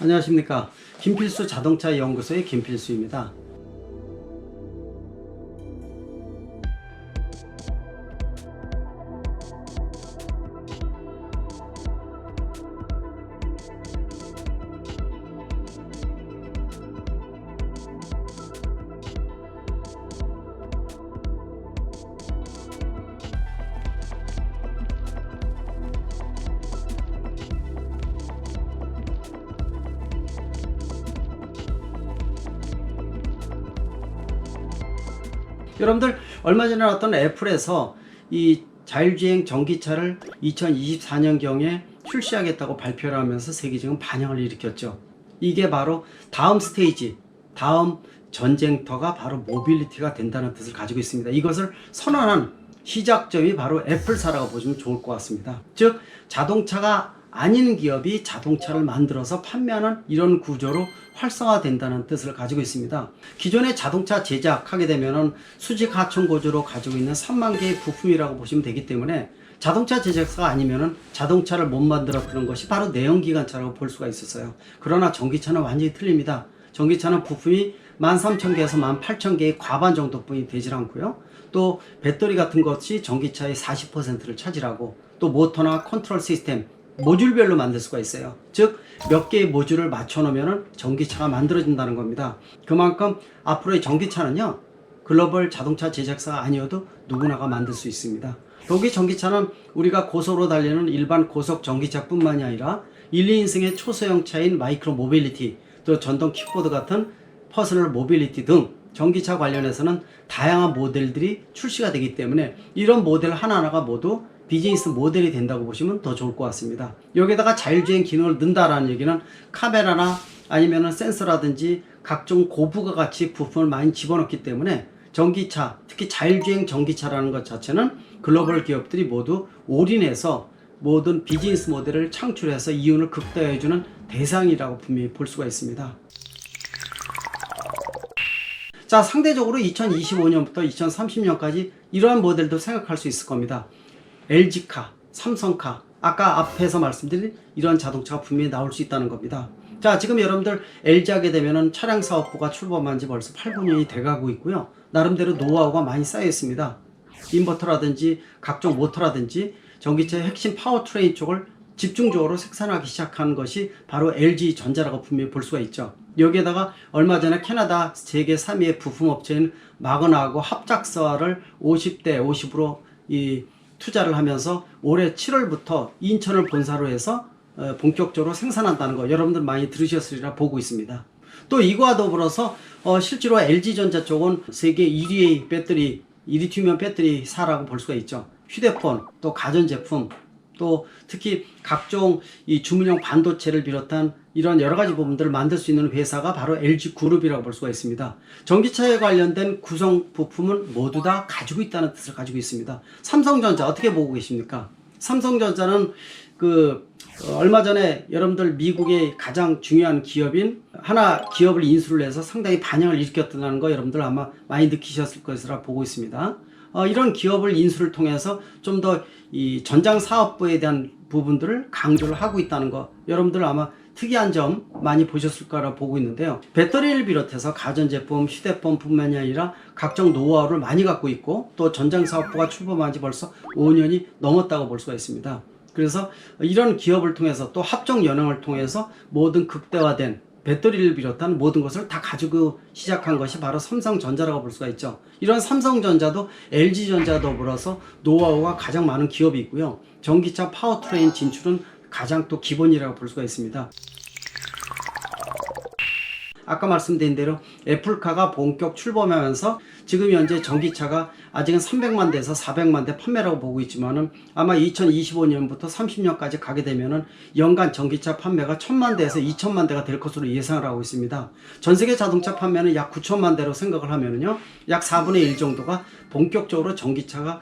안녕하십니까. 김필수 자동차 연구소의 김필수입니다. 여러분들 얼마 전에 나왔던 애플에서 이 자율주행 전기차를 2024년경에 출시하겠다고 발표를 하면서 세계적인 반향을 일으켰죠. 이게 바로 다음 스테이지, 다음 전쟁터가 바로 모빌리티가 된다는 뜻을 가지고 있습니다. 이것을 선언한 시작점이 바로 애플사라고 보시면 좋을 것 같습니다. 즉 자동차가 아닌 기업이 자동차를 만들어서 판매하는 이런 구조로 활성화된다는 뜻을 가지고 있습니다. 기존의 자동차 제작하게 되면 수직 하청 구조로 가지고 있는 3만 개의 부품이라고 보시면 되기 때문에 자동차 제작사가 아니면 자동차를 못 만들었던 것이 바로 내연기관차라고 볼 수가 있었어요. 그러나 전기차는 완전히 틀립니다. 전기차는 부품이 13,000개에서 18,000개의 과반 정도뿐이 되질 않고요. 또 배터리 같은 것이 전기차의 40%를 차지하고 또 모터나 컨트롤 시스템 모듈별로 만들 수가 있어요. 즉 몇 개의 모듈을 맞춰 놓으면 전기차가 만들어진다는 겁니다. 그만큼 앞으로의 전기차는요 글로벌 자동차 제작사가 아니어도 누구나가 만들 수 있습니다. 여기 전기차는 우리가 고속으로 달리는 일반 고속 전기차뿐만이 아니라 1, 2인승의 초소형 차인 마이크로 모빌리티, 또 전동 킥보드 같은 퍼스널 모빌리티 등 전기차 관련해서는 다양한 모델들이 출시가 되기 때문에 이런 모델 하나하나가 모두 비즈니스 모델이 된다고 보시면 더 좋을 것 같습니다. 여기다가 자율주행 기능을 넣는다라는 얘기는 카메라나 아니면 센서라든지 각종 고부가 가치 부품을 많이 집어넣기 때문에 전기차, 특히 자율주행 전기차라는 것 자체는 글로벌 기업들이 모두 올인해서 모든 비즈니스 모델을 창출해서 이윤을 극대화해주는 대상이라고 분명히 볼 수가 있습니다. 자, 상대적으로 2025년부터 2030년까지 이러한 모델도 생각할 수 있을 겁니다. LG카, 삼성카, 아까 앞에서 말씀드린 이런 자동차가 분명히 나올 수 있다는 겁니다. 자, 지금 여러분들 LG 하게 되면은 차량사업부가 출범한 지 벌써 8, 9년이 돼가고 있고요. 나름대로 노하우가 많이 쌓여 있습니다. 인버터라든지 각종 모터라든지 전기차의 핵심 파워트레인 쪽을 집중적으로 생산하기 시작한 것이 바로 LG전자라고 분명히 볼 수가 있죠. 여기에다가 얼마 전에 캐나다 세계 3위의 부품업체인 마그나하고 합작사를 50대 50으로 투자를 하면서 올해 7월부터 인천을 본사로 해서 본격적으로 생산한다는 거 여러분들 많이 들으셨으리라 보고 있습니다. 또 이거와 더불어서 실제로 LG전자 쪽은 세계 1위의 배터리, 리튬이온 배터리사라고 볼 수가 있죠. 휴대폰, 또 가전제품, 또 특히 각종 이 주문용 반도체를 비롯한 이런 여러 가지 부분들을 만들 수 있는 회사가 바로 LG그룹이라고 볼 수가 있습니다. 전기차에 관련된 구성 부품은 모두 다 가지고 있다는 뜻을 가지고 있습니다. 삼성전자 어떻게 보고 계십니까? 삼성전자는 얼마 전에 여러분들 미국의 가장 중요한 기업인 하나 기업을 인수를 해서 상당히 반향을 일으켰다는 거 여러분들 아마 많이 느끼셨을 것이라 보고 있습니다. 이런 기업을 인수를 통해서 좀 더 이 전장 사업부에 대한 부분들을 강조를 하고 있다는 거 여러분들 아마 특이한 점 많이 보셨을 거라 보고 있는데요. 배터리를 비롯해서 가전제품, 휴대폰뿐만이 아니라 각종 노하우를 많이 갖고 있고 또 전장 사업부가 출범한 지 벌써 5년이 넘었다고 볼 수가 있습니다. 그래서 이런 기업을 통해서 또 합종 연영을 통해서 모든 극대화된 배터리를 비롯한 모든 것을 다 가지고 시작한 것이 바로 삼성전자라고 볼 수가 있죠. 이런 삼성전자도 LG전자 더불어서 노하우가 가장 많은 기업이 있고요. 전기차 파워트레인 진출은 가장 또 기본이라고 볼 수가 있습니다. 아까 말씀드린 대로 애플카가 본격 출범하면서 지금 현재 전기차가 아직은 300만 대에서 400만 대 판매라고 보고 있지만은 아마 2025년부터 30년까지 가게 되면은 연간 전기차 판매가 1000만 대에서 2000만 대가 될 것으로 예상을 하고 있습니다. 전 세계 자동차 판매는 약 9천만 대로 생각을 하면은요, 약 4분의 1 정도가 본격적으로 전기차가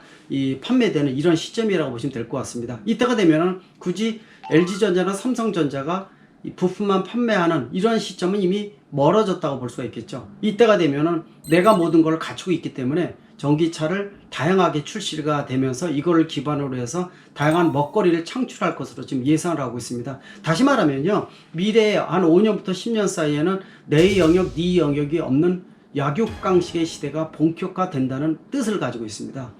판매되는 이런 시점이라고 보시면 될 것 같습니다. 이때가 되면은 굳이 LG전자나 삼성전자가 이 부품만 판매하는 이러한 시점은 이미 멀어졌다고 볼 수가 있겠죠. 이때가 되면은 내가 모든 걸 갖추고 있기 때문에 전기차를 다양하게 출시가 되면서 이거를 기반으로 해서 다양한 먹거리를 창출할 것으로 지금 예상을 하고 있습니다. 다시 말하면요, 미래에 한 5년부터 10년 사이에는 내 영역, 네 영역이 없는 약육강식의 시대가 본격화된다는 뜻을 가지고 있습니다.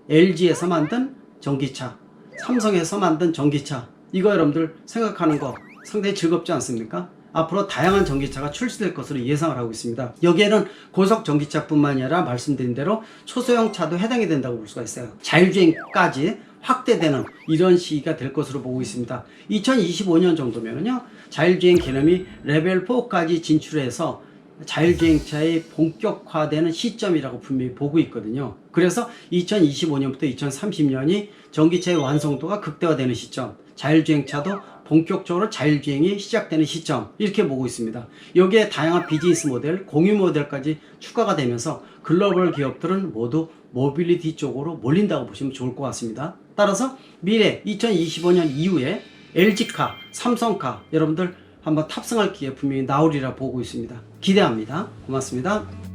LG에서 만든 전기차, 삼성에서 만든 전기차, 이거 여러분들 생각하는 거 상당히 즐겁지 않습니까? 앞으로 다양한 전기차가 출시될 것으로 예상을 하고 있습니다. 여기에는 고속 전기차뿐만 아니라 말씀드린 대로 초소형 차도 해당이 된다고 볼 수가 있어요. 자율주행까지 확대되는 이런 시기가 될 것으로 보고 있습니다. 2025년 정도면요, 자율주행 개념이 레벨 4까지 진출해서 자율주행차의 본격화되는 시점이라고 분명히 보고 있거든요. 그래서 2025년부터 2030년이 전기차의 완성도가 극대화되는 시점, 자율주행차도 본격적으로 자율주행이 시작되는 시점, 이렇게 보고 있습니다. 여기에 다양한 비즈니스 모델, 공유 모델까지 추가가 되면서 글로벌 기업들은 모두 모빌리티 쪽으로 몰린다고 보시면 좋을 것 같습니다. 따라서 미래 2025년 이후에 LG카, 삼성카 여러분들 한번 탑승할 기회 분명히 나오리라 보고 있습니다. 기대합니다. 고맙습니다.